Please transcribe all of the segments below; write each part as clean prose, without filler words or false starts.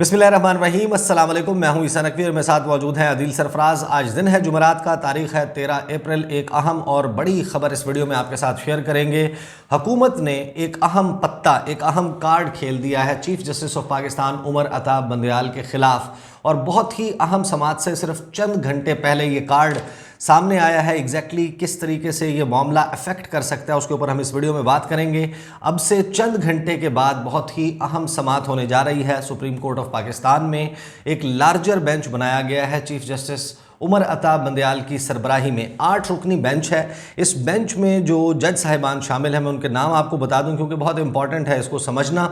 बिस्मिल्लाहिर्रहमानिर्रहीम, अस्सलाम वालेकुम। मैं हूं ईसा नकवी और मेरे साथ मौजूद हैं अदील सरफराज। आज दिन है जुमेरात का, तारीख़ है 13 अप्रैल। एक अहम और बड़ी ख़बर इस वीडियो में आपके साथ शेयर करेंगे। हुकूमत ने एक अहम पत्ता, एक अहम कार्ड खेल दिया है chief justice of Pakistan Umar Ata Bandial के ख़िलाफ़, और बहुत ही अहम समात से सिर्फ चंद घंटे पहले ये कार्ड सामने आया है। एग्जैक्टली किस तरीके से ये मामला अफेक्ट कर सकता है उसके ऊपर हम इस वीडियो में बात करेंगे। अब से चंद घंटे के बाद बहुत ही अहम समात होने जा रही है। सुप्रीम कोर्ट ऑफ पाकिस्तान में एक लार्जर बेंच बनाया गया है चीफ जस्टिस उमर अता बंदयाल की सरबराही में। 8 रुकनी बेंच है। इस बेंच में जो जज साहिबान शामिल हैं, मैं उनके नाम आपको बता दूं क्योंकि बहुत इंपॉर्टेंट है इसको समझना।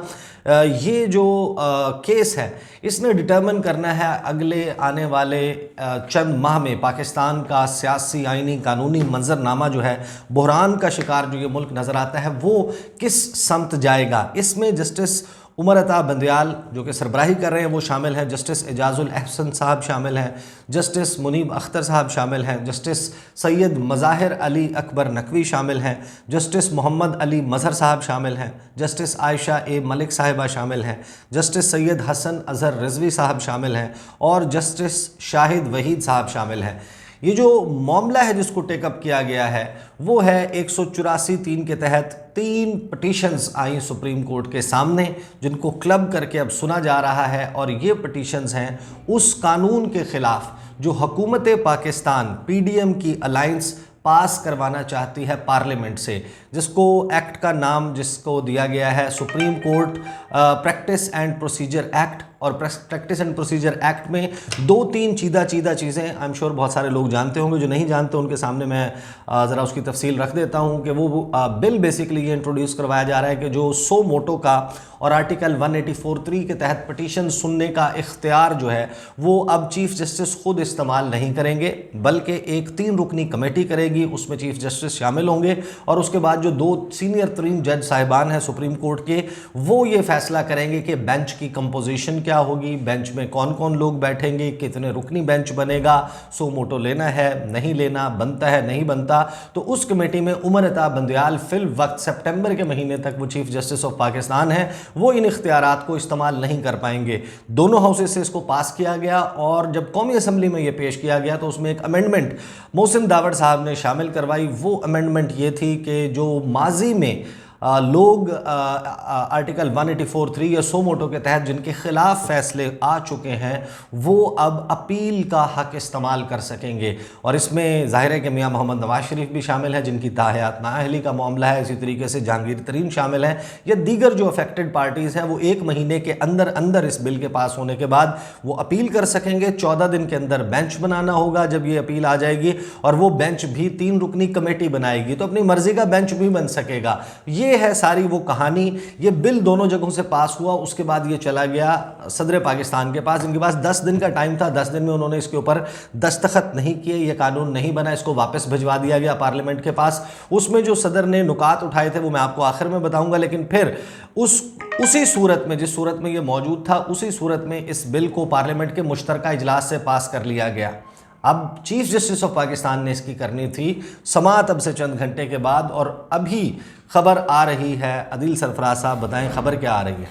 ये जो केस है इसने डिटर्मिन करना है अगले आने वाले चंद माह में पाकिस्तान का सियासी, आइनी, कानूनी मंजरनामा जो है, बहरान का शिकार जो ये मुल्क नज़र आता है, वो किस समत जाएगा। इसमें जस्टिस उमर अता बंदयाल जो कि सरबराही कर रहे हैं वो शामिल हैं, जस्टिस एजाजुल अहसन साहब शामिल हैं, जस्टिस मुनीब अख्तर साहब शामिल हैं, जस्टिस सैयद मज़ाहिर अली अकबर नकवी शामिल हैं, जस्टिस मोहम्मद अली मज़हर साहब शामिल हैं, जस्टिस आयशा ए मलिक साहिबा शामिल हैं, जस्टिस सैयद हसन अजहर रिजवी साहब शामिल हैं और जस्टिस शाहिद वहीद साहब शामिल हैं। ये जो मामला है जिसको टेकअप किया गया है वो है 184(3) के तहत 3 पटिशन्स आई सुप्रीम कोर्ट के सामने, जिनको क्लब करके अब सुना जा रहा है। और ये पटिशन्स हैं उस कानून के ख़िलाफ़ जो हुकूमत पाकिस्तान PDM की अलाइंस पास करवाना चाहती है पार्लियामेंट से, जिसको एक्ट का नाम जिसको दिया गया है supreme court practice and procedure act. और प्रैक्टिस एंड प्रोसीजर एक्ट में 2-3 चीदा चीज़ें आई एम श्योर बहुत सारे लोग जानते होंगे। जो नहीं जानते उनके सामने मैं ज़रा उसकी तफसील रख देता हूँ कि वो बिल बेसिकली ये इंट्रोड्यूस करवाया जा रहा है कि जो सो मोटो का और आर्टिकल 184(3) के तहत पटिशन सुनने का इख्तियार जो है वो अब चीफ जस्टिस खुद इस्तेमाल नहीं करेंगे, बल्कि एक 3 रुकनी कमेटी करेगी, उसमें चीफ जस्टिस शामिल होंगे और उसके बाद जो 2 सीनियर तरीन जज साहिबान हैं सुप्रीम कोर्ट के, वो ये फैसला करेंगे कि बेंच की कंपोजिशन क्या होगी, बेंच में कौन कौन लोग बैठेंगे, कितने रुकनी बेंच बनेगा, सो मोटो लेना है नहीं लेना, बनता है नहीं बनता। तो उस कमेटी में उमर अता बंदयाल फिल वक्त सितंबर के महीने तक वो चीफ जस्टिस ऑफ पाकिस्तान है, वो इन इख्तियारात को इस्तेमाल नहीं कर पाएंगे। दोनों हाउसेस से इसको पास किया गया और जब कौमी असम्बली में ये पेश किया गया तो उसमें एक अमेंडमेंट मोहसिन दावड़ साहब ने शामिल करवाई। वो अमेंडमेंट ये थी कि जो माजी में लोग आर्टिकल 184(3) या सो मोटो के तहत जिनके खिलाफ फैसले आ चुके हैं वो अब अपील का हक इस्तेमाल कर सकेंगे। और इसमें ज़ाहिर है कि मियां मोहम्मद नवाज शरीफ भी शामिल हैं जिनकी ताहयात नाअहली का मामला है। इसी तरीके से जहांगीर तरीन शामिल हैं या दीगर जो अफेक्टेड पार्टीज़ हैं, वो 1 महीने के अंदर अंदर इस बिल के पास होने के बाद वो अपील कर सकेंगे। 14 दिन के अंदर बेंच बनाना होगा जब ये अपील आ जाएगी, और वो बेंच भी 3 रुकनी कमेटी बनाएगी, तो अपनी मर्जी का बेंच भी बन सकेगा। ये है सारी वो कहानी। ये बिल दोनों जगहों से पास हुआ, उसके बाद ये चला गया सदर पाकिस्तान के पास। इनके पास 10 दिन का टाइम था, 10 दिन में उन्होंने इसके ऊपर दस्तखत नहीं किए, ये कानून नहीं बना, इसको वापस भिजवा दिया गया पार्लियामेंट के पास। उसमें जो सदर ने नुकात उठाए थे वो मैं आपको आखिर में बताऊंगा, लेकिन फिर उसी सूरत में, जिस सूरत में ये मौजूद था, उसी सूरत में इस बिल को पार्लियामेंट के मुश्तरका इजलास से पास कर लिया गया। अब चीफ जस्टिस ऑफ पाकिस्तान ने इसकी करनी थी समात अब से चंद घंटे के बाद, और अभी खबर आ रही है। अदील सरफराज साहब बताएं खबर क्या आ रही है।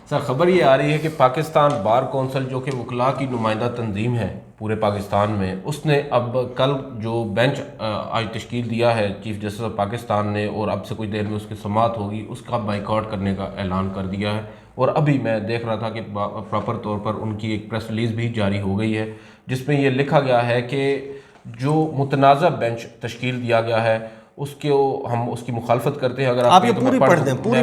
सर, खबर ये आ रही है कि पाकिस्तान बार कौंसिल जो कि वकला की नुमाइंदा तंजीम है पूरे पाकिस्तान में, उसने अब कल जो बेंच आज तश्कील दिया है चीफ जस्टिस ऑफ पाकिस्तान ने, और अब से कुछ देर में उसकी समात होगी, उसका बाइकआउट करने का ऐलान कर दिया है। और अभी मैं देख रहा था कि प्रॉपर तौर पर उनकी एक प्रेस रिलीज़ भी जारी हो गई है जिसमें ये लिखा गया है कि जो मुतनाज़ा बेंच तश्कील दिया गया है उसके हम उसकी मुखालफत करते हैं। अगर आप ये पूरी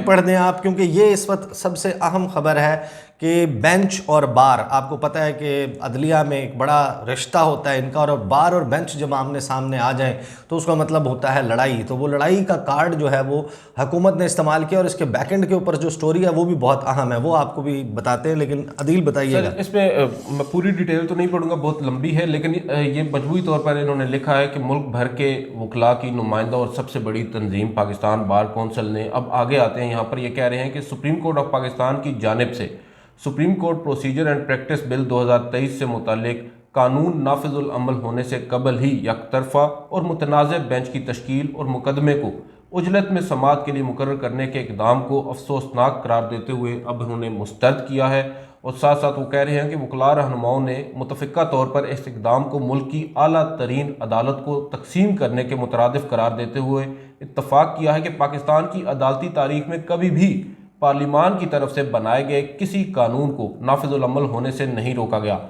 पढ़ दें आप, क्योंकि ये इस वक्त सबसे अहम खबर है कि बेंच और बार, आपको पता है कि अदलिया में एक बड़ा रिश्ता होता है इनका, और बार और बेंच जब आमने सामने आ जाएं तो उसका मतलब होता है लड़ाई। तो वो लड़ाई का कार्ड जो है वो हुकूमत ने इस्तेमाल किया, और इसके बैकएंड के ऊपर जो स्टोरी है वो भी बहुत अहम है, वो आपको भी बताते हैं। लेकिन अदील बताइएगा। इसमें मैं पूरी डिटेल तो नहीं पढ़ूंगा, बहुत लंबी है, लेकिन ये मजमूई तौर पर इन्होंने लिखा है कि मुल्क भर के वकला की नुमाइंदा और सबसे बड़ी तंजीम पाकिस्तान बार कौंसिल ने, अब आगे आते हैं यहाँ पर, ये कह रहे हैं कि सुप्रीम कोर्ट ऑफ पाकिस्तान की जानिब से supreme court procedure and practice bill 2023 से मुतालिक कानून नाफिजुल अमल होने से कबल ही यकतरफा और मुतनाज़ बेंच की तश्कील और मुकदमे को उजलत में समात के लिए मुकर्रर करने के इकदाम को अफसोसनाक करार देते हुए अब उन्होंने मुस्तरद किया है और साथ साथ वो कह रहे हैं कि वकला रहनुमाओं ने मुतफ़िका तौर पर इस इक़दाम को मुल्क की आला तरीन अदालत को तकसीम करने के मुतरादिफ करार देते हुए इत्तफ़ाक़ किया है कि पाकिस्तान की अदालती तारीख में कभी भी पार्लिमान की तरफ से बनाए गए किसी कानून को नाफिजुल अमल होने से नहीं रोका गया।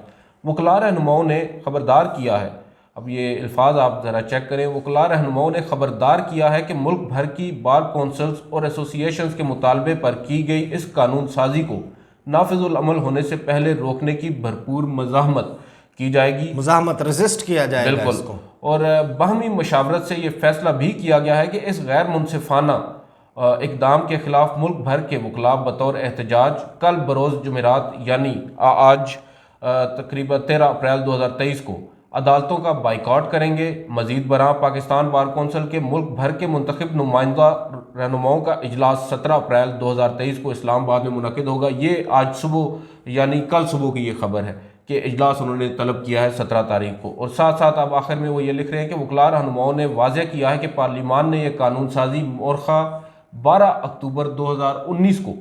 वकला रहनुमाओं ने खबरदार किया है, अब ये अल्फाज आप ज़रा चेक करें, वकला रहनुमाओं ने खबरदार किया है कि मुल्क भर की बार कौंसल्स और एसोसिएशंस के मुतालबे पर की गई इस कानून साजी को नाफिजुल अमल होने से पहले रोकने की भरपूर मज़ाहमत की जाएगी, मुज़ाहमत रेजिस्ट किया जाएगा बिल्कुल इसको। और बाहमी मशावरत से ये फैसला भी किया गया है कि इस गैर मुनसिफाना इक़दाम के खिलाफ मुल्क भर के वकला बतौर एहतजाज कल बरोज़ जुमेरात यानी आज तकरीबन 13 अप्रैल 2023 को अदालतों का बाइकआउट करेंगे। मज़ीद बरां पाकिस्तान बार कौंसिल के मुल्क भर के मुंतखब नुमाइंदा रहनुमाओं का इजलास 17 अप्रैल 2023 को इस्लामाबाद में मुनक़िद होगा। ये आज सुबह यानी कल सुबह की ये खबर है कि इजलास उन्होंने तलब किया है 17 तारीख को। और साथ साथ अब आखिर में वो ये लिख रहे हैं कि वकला रहनुमाओं ने वाज़ेह किया है कि पार्लिमान ने यह कानून साजी मोरखा 12 अक्टूबर 2019 को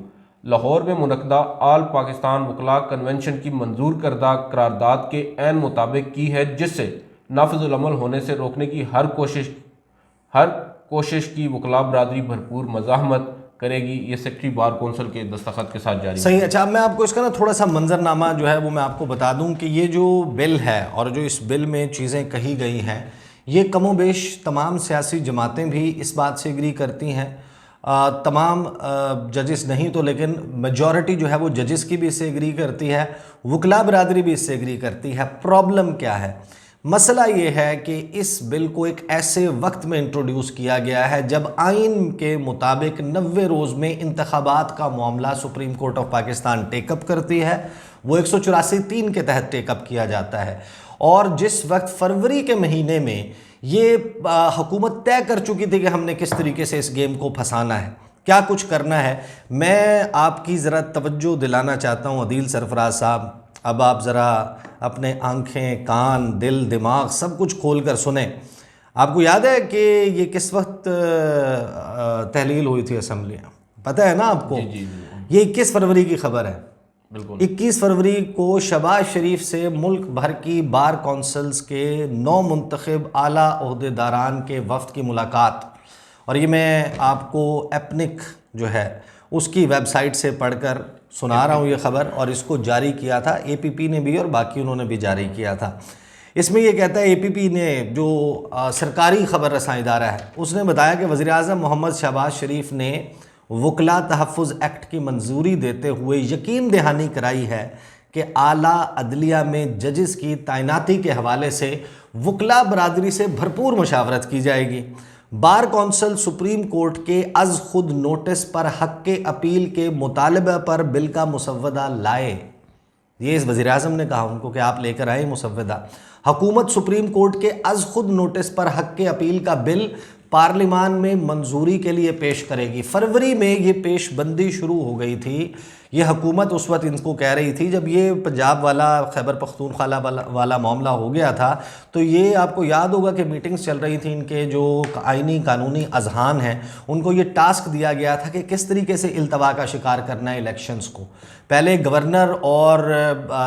लाहौर में मुनक़दा आल पाकिस्तान वकला कन्वेंशन की मंजूर करदा करारदाद के ऐन मुताबिक की है, जिससे नाफिजुल अमल होने से रोकने की हर कोशिश की वकला बरादरी भरपूर मज़ाहमत करेगी। ये सेक्रेटरी बार कौंसिल के दस्तखत के साथ जारी सही। अच्छा, मैं आपको इसका ना थोड़ा सा मंजरनामा जो है वो मैं आपको बता दूं कि ये जो बिल है और जो इस बिल में चीज़ें कही गई हैं, ये कमोबेश तमाम सियासी जमातें भी इस बात से एग्री करती हैं। तमाम जजेस नहीं तो लेकिन मेजॉरिटी जो है वो जजेस की भी इससे एग्री करती है, वकला बरादरी भी इससे एग्री करती है। प्रॉब्लम क्या है? मसला ये है कि इस बिल को एक ऐसे वक्त में इंट्रोड्यूस किया गया है जब आइन के मुताबिक 90 रोज़ में इंतखाबात का मामला supreme court of Pakistan take up करती है। वो 184(3) के तहत टेकअप किया जाता है। और जिस वक्त फरवरी के महीने में ये हुकूमत तय कर चुकी थी कि हमने किस तरीके से इस गेम को फंसाना है, क्या कुछ करना है, मैं आपकी ज़रा तवज्जो दिलाना चाहता हूँ अदील सरफराज साहब। अब आप ज़रा अपने आंखें, कान, दिल, दिमाग सब कुछ खोल कर सुने। आपको याद है कि ये किस वक्त तहलील हुई थी असम्बली में? पता है ना आपको? जी। ये 21 फरवरी की खबर है। बिल्कुल 21 फरवरी को शहबाज शरीफ से मुल्क भर की बार कौंसल्स के 9 मुंतखब आला ओहदेदारान के वफ़द की मुलाकात। और ये मैं आपको एपनिक जो है उसकी वेबसाइट से पढ़कर सुना रहा हूँ ये ख़बर, और इसको जारी किया था APP ने भी और बाकी उन्होंने भी जारी किया था। इसमें ये कहता है APP ने जो सरकारी ख़बर रसां इदारा है उसने बताया कि वज़ीर-ए-आज़म मोहम्मद शहबाज शरीफ ने वकला तहफ़्फ़ुज़ एक्ट की मंजूरी देते हुए यकीन दहानी कराई है कि आला अदलिया में जजेस की तैनाती के हवाले से वकला बरादरी से भरपूर मशावरत की जाएगी। बार कौंसिल सुप्रीम कोर्ट के अज़ खुद नोटिस पर हक़ के अपील के मुतालबे पर बिल का मुसव्वदा लाए। ये इस वज़ीर-ए-आज़म ने कहा उनको कि आप लेकर आए मुसव्वदा। हुकूमत सुप्रीम कोर्ट के अज़ खुद नोटिस पर हक़ के अपील का बिल पार्लिमान में मंजूरी के लिए पेश करेगी। फरवरी में ये पेशबंदी शुरू हो गई थी। ये हुकूमत उस वक्त इनको कह रही थी जब ये पंजाब वाला खैबर पख्तूनख्वा वाला मामला हो गया था, तो ये आपको याद होगा कि मीटिंग्स चल रही थी। इनके जो आइनी कानूनी अजहान हैं उनको ये टास्क दिया गया था कि किस तरीके से इल्तवा का शिकार करना है इलेक्शंस को। पहले गवर्नर और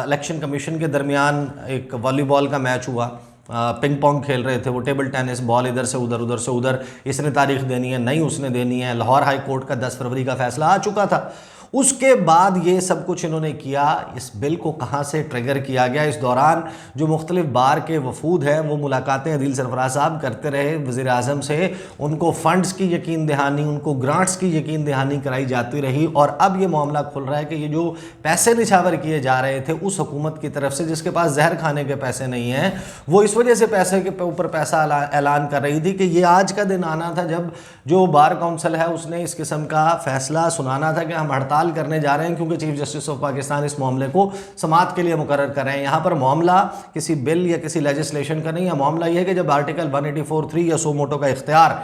इलेक्शन कमीशन के दरमियान एक वॉलीबॉल का मैच हुआ, पिंग पोंग खेल रहे थे वो, टेबल टेनिस, बॉल इधर से उधर, उधर से उधर, इसने तारीख देनी है, नहीं उसने देनी है। लाहौर हाई कोर्ट का 10 फरवरी का फैसला आ चुका था। उसके बाद ये सब कुछ इन्होंने किया। इस बिल को कहाँ से ट्रिगर किया गया? इस दौरान जो मुख्तलिफ बार के वफूद हैं वो मुलाकातें अदील सरफराज साहब करते रहे वज़ीर-ए-आज़म से, उनको फ़ंड्स की यकीन दहानी, उनको ग्रांट्स की यकीन दहानी कराई जाती रही। और अब ये मामला खुल रहा है कि ये जो पैसे निछावर किए जा रहे थे उस हुकूमत की तरफ से जिसके पास जहर खाने के पैसे नहीं हैं, वो इस वजह से पैसे के ऊपर पैसा ऐलान कर रही थी कि ये आज का दिन आना था जब जो बार काउंसिल है उसने इस किस्म का फ़ैसला सुनाना था कि हम हड़ताल करने जा रहे हैं क्योंकि चीफ जस्टिस ऑफ पाकिस्तान इस मामले को समाअत के लिए मुकर्रर कर रहे हैं। यहाँ पर मामला किसी बिल या किसी लेजिस्लेशन का नहीं है। मामला यह है कि जब आर्टिकल 184(3) या सो मोटो का इख्तियार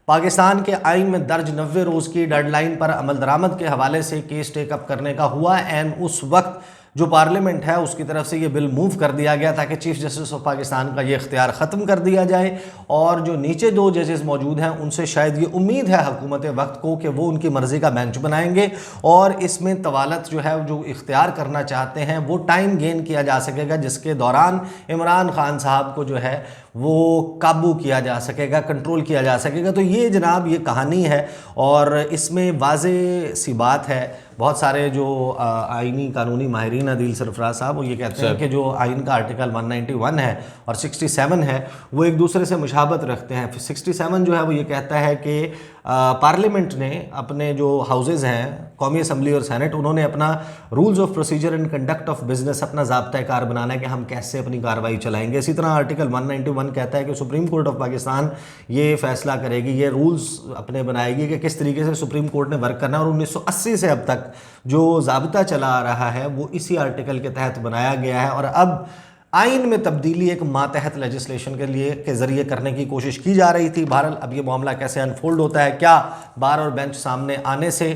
पाकिस्तान के आइन में दर्ज 90 रोज़ की डेडलाइन पर अमल दरामद के हवाले से केस टेकअप करने का हुआ, एंड उस वक्त जो पार्लियामेंट है उसकी तरफ से ये बिल मूव कर दिया गया ताकि चीफ जस्टिस ऑफ पाकिस्तान का ये इख्तियार ख़त्म कर दिया जाए, और जो नीचे 2 जजेस मौजूद हैं उनसे शायद ये उम्मीद है हुकूमत वक्त को कि वो उनकी मर्ज़ी का बेंच बनाएंगे और इसमें तवालत जो है जो इख्तियार करना चाहते हैं वो टाइम गेन किया जा सकेगा, जिसके दौरान इमरान खान साहब को जो है वो काबू किया जा सकेगा, कंट्रोल किया जा सकेगा। तो ये जनाब ये कहानी है और इसमें वाज़े सी बात है। बहुत सारे जो आइनी कानूनी माहिरीन आदिल सरफराज साहब वो ये कहते हैं कि जो आइन का आर्टिकल 191 है और 67 है वो एक दूसरे से मुशाबत रखते हैं। 67 जो है वो ये कहता है कि पार्लियामेंट ने अपने जो हाउसेज़ हैं कौमी असम्बली और सेनेट, उन्होंने अपना rules of procedure and conduct of business अपना ज़ाब्ता कार बनाना है कि हम कैसे अपनी कार्रवाई चलाएंगे। इसी तरह आर्टिकल 191 कहता है कि सुप्रीम कोर्ट ऑफ पाकिस्तान ये फैसला करेगी, ये रूल्स अपने बनाएगी कि किस तरीके से सुप्रीम कोर्ट ने वर्क करना है। और 1980 से अब तक जो ज़ाब्ता चला आ रहा है वो इसी आर्टिकल के तहत बनाया गया है और अब आइन में तब्दीली एक मातहत लेजिस्लेशन के ज़रिए करने की कोशिश की जा रही थी। बहरहाल अब ये मामला कैसे अनफोल्ड होता है, क्या बार और बेंच सामने आने से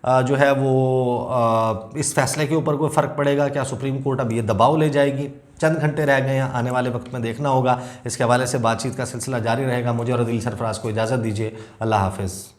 जो है वो इस फैसले के ऊपर कोई फ़र्क पड़ेगा, क्या सुप्रीम कोर्ट अब ये दबाव ले जाएगी, चंद घंटे रह गए हैं, आने वाले वक्त में देखना होगा। इसके हवाले से बातचीत का सिलसिला जारी रहेगा। मुझे और आदिल सरफराज को इजाज़त दीजिए। अल्लाह हाफ़िज़।